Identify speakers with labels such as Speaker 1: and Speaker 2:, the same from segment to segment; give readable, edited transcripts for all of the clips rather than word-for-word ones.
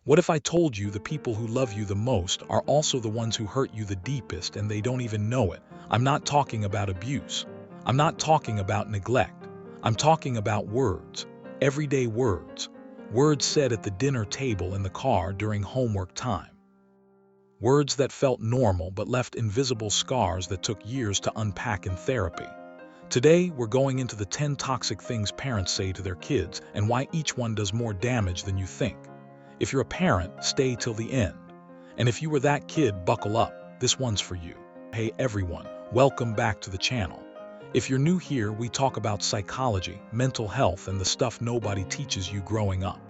Speaker 1: What if I told you the people who love you the most are also the ones who hurt you the deepest and they don't even know it? I'm not talking about abuse. I'm not talking about neglect. I'm talking about words. Everyday words. Words said at the dinner table, in the car, during homework time. Words that felt normal but left invisible scars that took years to unpack in therapy. Today, we're going into the 10 toxic things parents say to their kids and why each one does more damage than you think. If you're a parent, stay till the end. And if you were that kid, buckle up. This one's for you. Hey everyone, welcome back to the channel. If you're new here, we talk about psychology, mental health, and the stuff nobody teaches you growing up.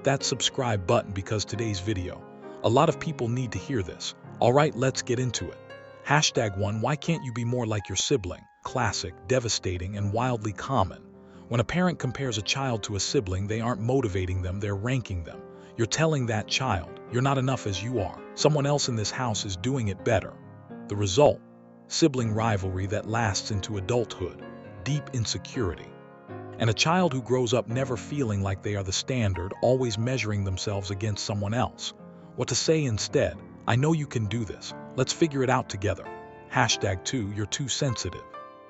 Speaker 1: That subscribe button because today's video, a lot of people need to hear this. Alright, let's get into it. #1 Why can't you be more like your sibling? Classic, devastating, and wildly common. When a parent compares a child to a sibling, they aren't motivating them, they're ranking them. You're telling that child, you're not enough as you are. Someone else in this house is doing it better. The result? Sibling rivalry that lasts into adulthood, deep insecurity. And a child who grows up never feeling like they are the standard, always measuring themselves against someone else. What to say instead? I know you can do this. Let's figure it out together. #2 You're too sensitive.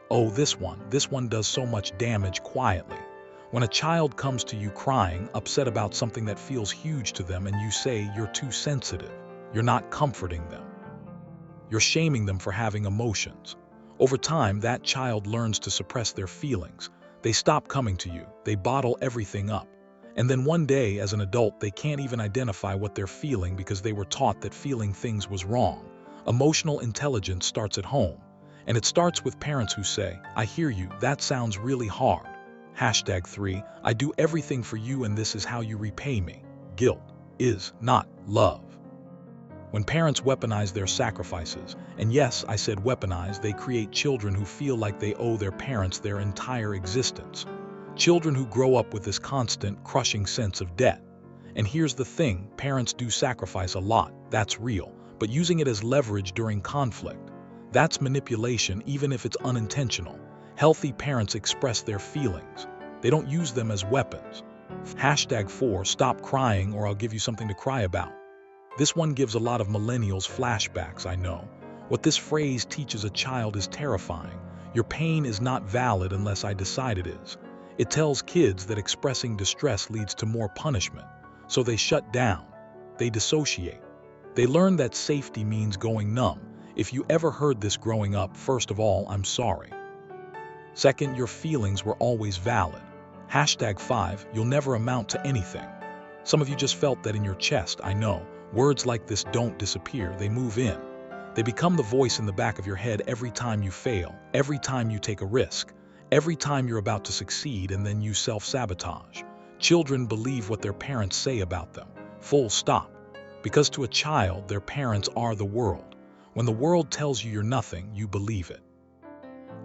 Speaker 1: Oh, this one does so much damage quietly. When a child comes to you crying, upset about something that feels huge to them, and you say you're too sensitive, you're not comforting them. You're shaming them for having emotions. Over time, that child learns to suppress their feelings. They stop coming to you, they bottle everything up. And then one day, as an adult, they can't even identify what they're feeling because they were taught that feeling things was wrong. Emotional intelligence starts at home. And it starts with parents who say, I hear you, that sounds really hard. #3 I do everything for you and this is how you repay me. Guilt is not love. When parents weaponize their sacrifices, and yes, I said weaponize, they create children who feel like they owe their parents their entire existence. Children who grow up with this constant, crushing sense of debt. And here's the thing, parents do sacrifice a lot, that's real, but using it as leverage during conflict. That's manipulation, even if it's unintentional. Healthy parents express their feelings. They don't use them as weapons. #4 Stop crying or I'll give you something to cry about. This one gives a lot of millennials flashbacks, I know. What this phrase teaches a child is terrifying. Your pain is not valid unless I decide it is. It tells kids that expressing distress leads to more punishment. So they shut down. They dissociate. They learn that safety means going numb. If you ever heard this growing up, first of all, I'm sorry. Second, your feelings were always valid. #5 You'll never amount to anything. Some of you just felt that in your chest, I know. Words like this don't disappear, they move in. They become the voice in the back of your head every time you fail, every time you take a risk, every time you're about to succeed and then you self-sabotage. Children believe what their parents say about them. Full stop. Because to a child, their parents are the world. When the world tells you you're nothing, you believe it.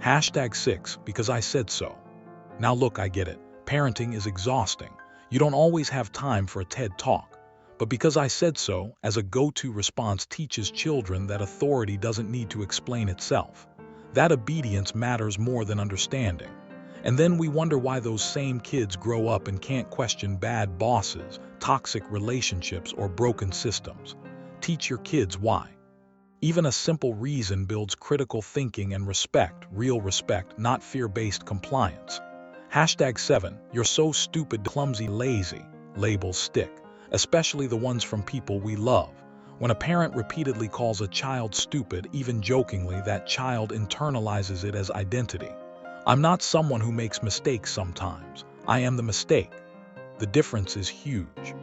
Speaker 1: #6 Because I said so. Now look, I get it. Parenting is exhausting. You don't always have time for a TED Talk. But because I said so, as a go-to response teaches children that authority doesn't need to explain itself. That obedience matters more than understanding. And then we wonder why those same kids grow up and can't question bad bosses, toxic relationships, or broken systems. Teach your kids why. Even a simple reason builds critical thinking and respect, real respect, not fear-based compliance. #7 You're so stupid, clumsy, lazy. Labels stick, especially the ones from people we love. When a parent repeatedly calls a child stupid, even jokingly, that child internalizes it as identity. I'm not someone who makes mistakes sometimes. I am the mistake. The difference is huge.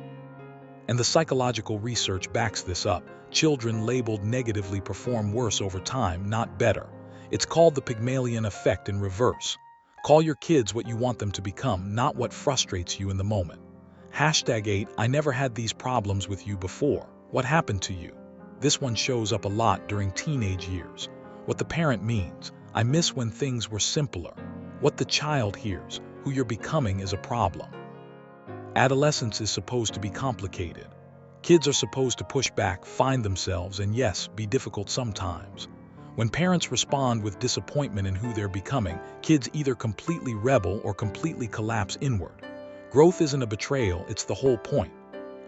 Speaker 1: And the psychological research backs this up. Children labeled negatively perform worse over time, not better. It's called the Pygmalion effect in reverse. Call your kids what you want them to become, not what frustrates you in the moment. #8 I never had these problems with you before. What happened to you? This one shows up a lot during teenage years. What the parent means, I miss when things were simpler. What the child hears, who you're becoming is a problem. Adolescence is supposed to be complicated. Kids are supposed to push back, find themselves, and yes, be difficult sometimes. When parents respond with disappointment in who they're becoming, kids either completely rebel or completely collapse inward. Growth isn't a betrayal, it's the whole point.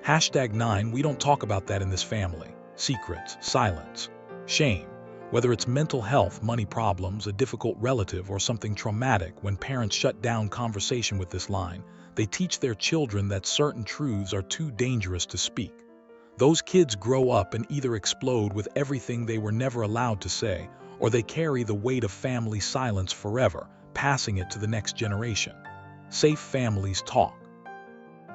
Speaker 1: #9, we don't talk about that in this family. Secrets, silence, shame. Whether it's mental health, money problems, a difficult relative, or something traumatic, when parents shut down conversation with this line, they teach their children that certain truths are too dangerous to speak. Those kids grow up and either explode with everything they were never allowed to say, or they carry the weight of family silence forever, passing it to the next generation. Safe families talk.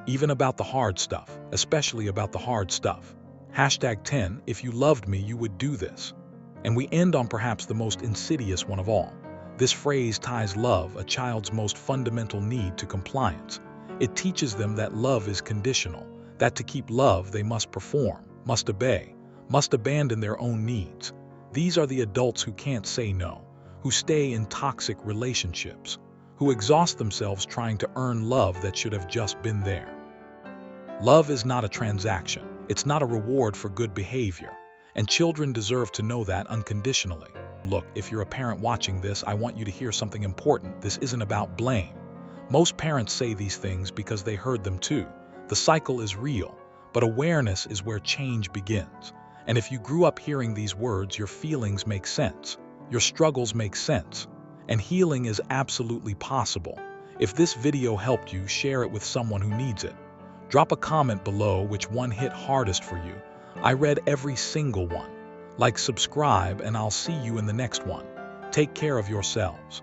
Speaker 1: Even about the hard stuff, especially about the hard stuff. #10, if you loved me, you would do this. And we end on perhaps the most insidious one of all. This phrase ties love, a child's most fundamental need, to compliance. It teaches them that love is conditional, that to keep love they must perform, must obey, must abandon their own needs. These are the adults who can't say no, who stay in toxic relationships, who exhaust themselves trying to earn love that should have just been there. Love is not a transaction. It's not a reward for good behavior. And children deserve to know that unconditionally. Look, if you're a parent watching this, I want you to hear something important. This isn't about blame. Most parents say these things because they heard them too. The cycle is real, but awareness is where change begins. And if you grew up hearing these words, your feelings make sense. Your struggles make sense. And healing is absolutely possible. If this video helped you, share it with someone who needs it. Drop a comment below which one hit hardest for you. I read every single one. Like, subscribe, and I'll see you in the next one. Take care of yourselves.